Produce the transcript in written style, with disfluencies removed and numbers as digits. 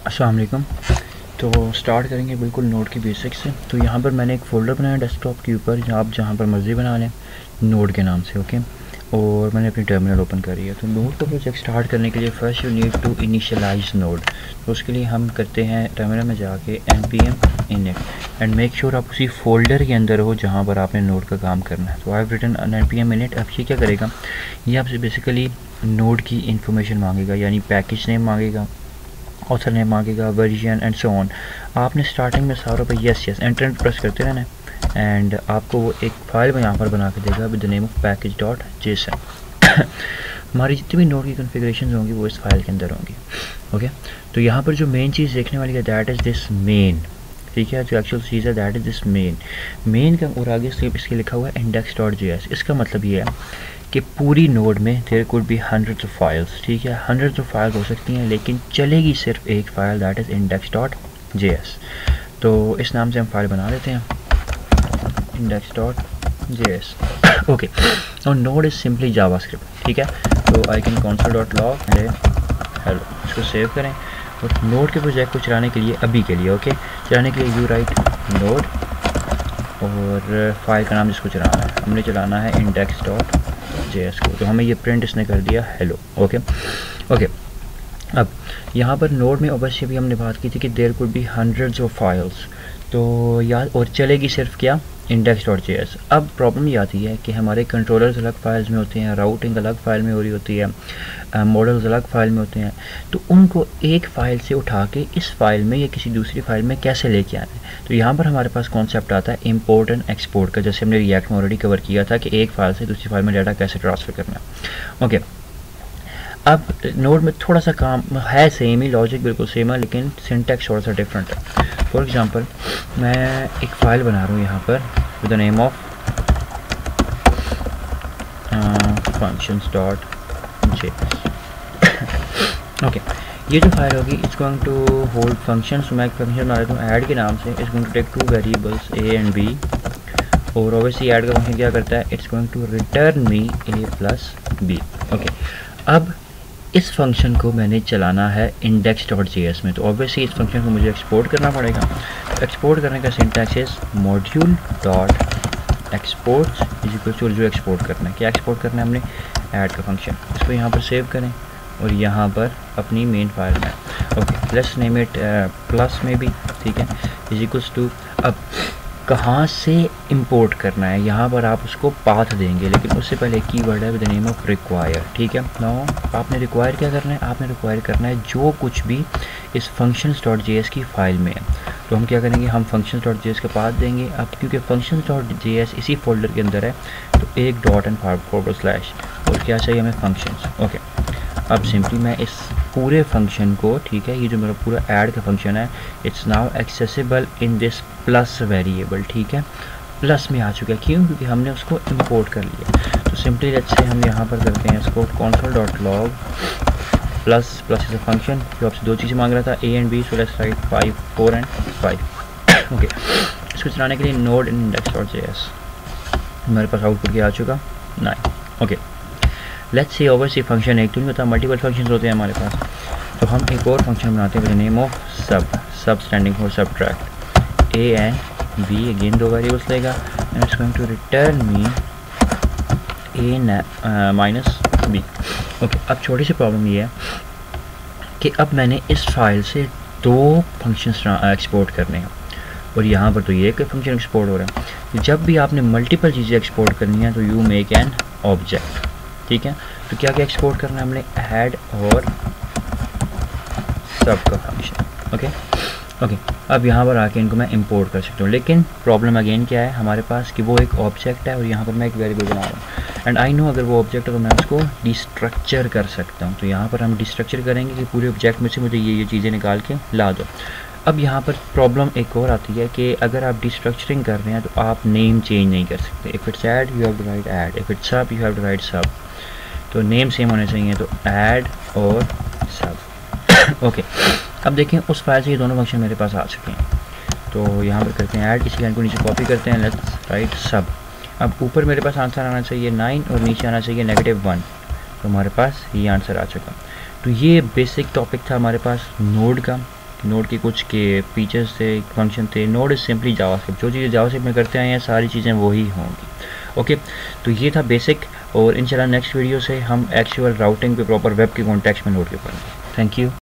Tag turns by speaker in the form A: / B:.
A: अस्सलाम वालेकुम। तो स्टार्ट करेंगे बिल्कुल नोड की बेसिक से। तो यहाँ पर मैंने एक फ़ोल्डर बनाया डेस्कटॉप के ऊपर, आप जहाँ पर मर्ज़ी बना लें नोड के नाम से, ओके। और मैंने अपनी टर्मिनल ओपन करी है। तो नोड का प्रोजेक्ट स्टार्ट करने के लिए first you need to initialize node. तो उसके लिए हम करते हैं टर्मिनल में जाके npm init and make sure आप उसी फोल्डर के अंदर हो जहाँ पर आपने नोड का काम करना है। तो I have written npm init। अब ये क्या करेगा, ये आपसे बेसिकली नोड की इंफॉर्मेशन मांगेगा, यानी पैकेज नेम मांगेगा, ऑथर नेम मांगेगा, वर्जन एंड सो ऑन। आपने स्टार्टिंग में सारों पर यस एंटर प्रेस करते रहना एंड आपको वो एक फाइल यहाँ पर बना के देगा with the name of package.json। हमारी जितनी भी नोड की कॉन्फ़िगरेशन होंगी वो इस फाइल के अंदर होंगी, ओके। तो यहाँ पर जो मेन चीज़ देखने वाली है दैट इज़ दिस मेन, ठीक है। जो एक्चुअल चीज़ है दैट इज़ दिस मेन का, और आगे स्लिप इसके लिखा हुआ है index.js। इसका मतलब ये है कि पूरी नोड में there could be hundreds of files, ठीक है। हंड्रेड्स ऑफ फाइल्स हो सकती हैं, लेकिन चलेगी सिर्फ एक फ़ाइल दैट इज़ index.js। तो इस नाम से हम फाइल बना लेते हैं index.js, ओके। और नोड इज़ सिंपली जावास्क्रिप्ट, ठीक है। तो I can console.log and hello, इसको सेव करें। और नोड के प्रोजेक्ट को चलाने के लिए अभी के लिए, ओके, चलाने के लिए यू राइट नोड और फाइल का नाम जिसको चलाना है, हमने चलाना है index.js को। तो हमें ये प्रिंट इसने कर दिया हेलो, ओके ओके। अब यहाँ पर नोड में अवश्य भी हमने बात की थी कि there could be hundreds of files, तो याद, और चलेगी सिर्फ क्या, index.js। अब प्रॉब्लम ये आती है कि हमारे कंट्रोलर्स अलग फाइल्स में होते हैं, राउटिंग अलग फाइल में हो रही होती है, मॉडल्स अलग फाइल में होते हैं। तो उनको एक फ़ाइल से उठा के इस फाइल में या किसी दूसरी फाइल में कैसे लेके आना है। तो यहाँ पर हमारे पास कॉन्सेप्ट आता है इम्पोर्ट एंड एक्सपोर्ट का, जैसे हमने रिएक्ट में ऑलरेडी कवर किया था कि एक फ़ाइल से दूसरी फाइल में डाटा कैसे ट्रांसफ़र करना है, ओके। अब नोड में थोड़ा सा काम है सेम ही, लॉजिक बिल्कुल सेम है, लेकिन सिंटैक्स थोड़ा सा डिफरेंट है। फॉर एग्जांपल मैं एक फ़ाइल बना रहा हूँ यहाँ पर with the name of functions.js, okay. ये जो फाइल होगी it's going to hold functions. मैं एक फंक्शन बना देता हूँ ऐड के नाम से। It's going to take two variables a and b, और ऑब्वियसली ऐड का फंक्शन क्या करता है, it's going to return me a plus b, okay. अब इस फंक्शन को मैंने चलाना है index.js में, तो ऑब्वियसली इस फंक्शन को मुझे एक्सपोर्ट करना पड़ेगा। तो एक्सपोर्ट करने का syntax is module dot export is equal to, जो एक्सपोर्ट करना है, क्या एक्सपोर्ट करना है हमने, ऐड का फंक्शन। इसको यहाँ पर सेव करें और यहाँ पर अपनी मेन फाइल में, okay, let's name it plus में भी, ठीक है, इज इक्वल्स टू। अब कहाँ से इंपोर्ट करना है, यहाँ पर आप उसको पाथ देंगे, लेकिन उससे पहले एक कीवर्ड है with the name of require, ठीक है। नाउ आपने रिक्वायर क्या करना है, आपने रिक्वायर करना है जो कुछ भी इस functions.js की फ़ाइल में है। तो हम क्या करेंगे, हम functions.js का पाथ देंगे। अब क्योंकि functions.js इसी फोल्डर के अंदर है, तो एक डॉट एंड फॉरवर्ड स्लैश, और क्या चाहिए हमें, फंक्शंस, ओके। अब सिंपली मैं इस पूरे फंक्शन को, ठीक है, ये जो मेरा पूरा ऐड का फंक्शन है, it's now accessible in this plus variable, ठीक है, प्लस में आ चुका है। क्यों, क्योंकि हमने उसको इंपोर्ट कर लिया। तो सिंपली लेट्स से हम यहाँ पर करते हैं इसको console.log plus plus is a function जो आपसे दो चीज़ें मांग रहा था, a and b, so let's write 5 4 and 5, okay. इसको चलाने के लिए नोड index.js, हमारे पास आउटपुट क्या आ चुका, 9, okay. Let's see oversee function एक तो नहीं होता, मल्टीपल फंक्शंस होते हैं हमारे पास। तो हम एक और फंक्शन बनाते हैं with the name of sub standing for subtract a and b, again दो वेरिएबल्स लेगा and it's going to return me a minus b, okay. अब छोटी सी प्रॉब्लम ये है कि अब मैंने इस फाइल से दो फंक्शंस एक्सपोर्ट करने हैं, और यहाँ पर तो ये एक फंक्शन एक्सपोर्ट हो रहा है। जब भी आपने मल्टीपल चीज़ें एक्सपोर्ट करनी है तो यू मेक एन ऑब्जेक्ट, ठीक है। तो क्या क्या एक्सपोर्ट करना है हमने, ऐड और सब का फंक्शन, ओके ओके। अब यहाँ पर आके इनको मैं इंपोर्ट कर सकता हूँ, लेकिन प्रॉब्लम अगेन क्या है हमारे पास कि वो एक ऑब्जेक्ट है और यहाँ पर मैं एक वेरिएबल बना रहा हूँ, एंड आई नो अगर वो ऑब्जेक्ट है तो मैं उसको डिस्ट्रक्चर कर सकता हूँ। तो यहाँ पर हम डिस्ट्रक्चर करेंगे कि पूरे ऑब्जेक्ट में से मुझे ये चीज़ें निकाल के ला दो। अब यहाँ पर प्रॉब्लम एक और आती है कि अगर आप डिस्ट्रक्चरिंग कर रहे हैं तो आप नेम चेंज नहीं कर सकते। If it's add you have to write add, if it's sub you have to write sub. तो नेम सेम होने चाहिए, तो ऐड और सब, ओके। अब देखें उस फाइल से ये दोनों फंक्शन मेरे पास आ चुके हैं। तो यहाँ पर करते हैं ऐड, इसी लाइन को नीचे कॉपी करते हैं, लेट्स राइट सब। अब ऊपर मेरे पास आंसर आना चाहिए 9 और नीचे आना चाहिए -1, तो हमारे पास ये आंसर आ चुका। तो ये बेसिक टॉपिक था हमारे पास नोड का, नोड के कुछ के फीचर्स थे, फंक्शन थे। नोड इज सिंपली जावास्क्रिप्ट, जो चीज़ें जावास्क्रिप्ट में करते आए हैं सारी चीज़ें वही होंगी। ओके, तो ये था बेसिक, और इंशाल्लाह नेक्स्ट वीडियो से हम एक्चुअल राउटिंग पे प्रॉपर वेब के कॉन्टेक्स्ट में नोड के पढ़ेंगे। Thank you.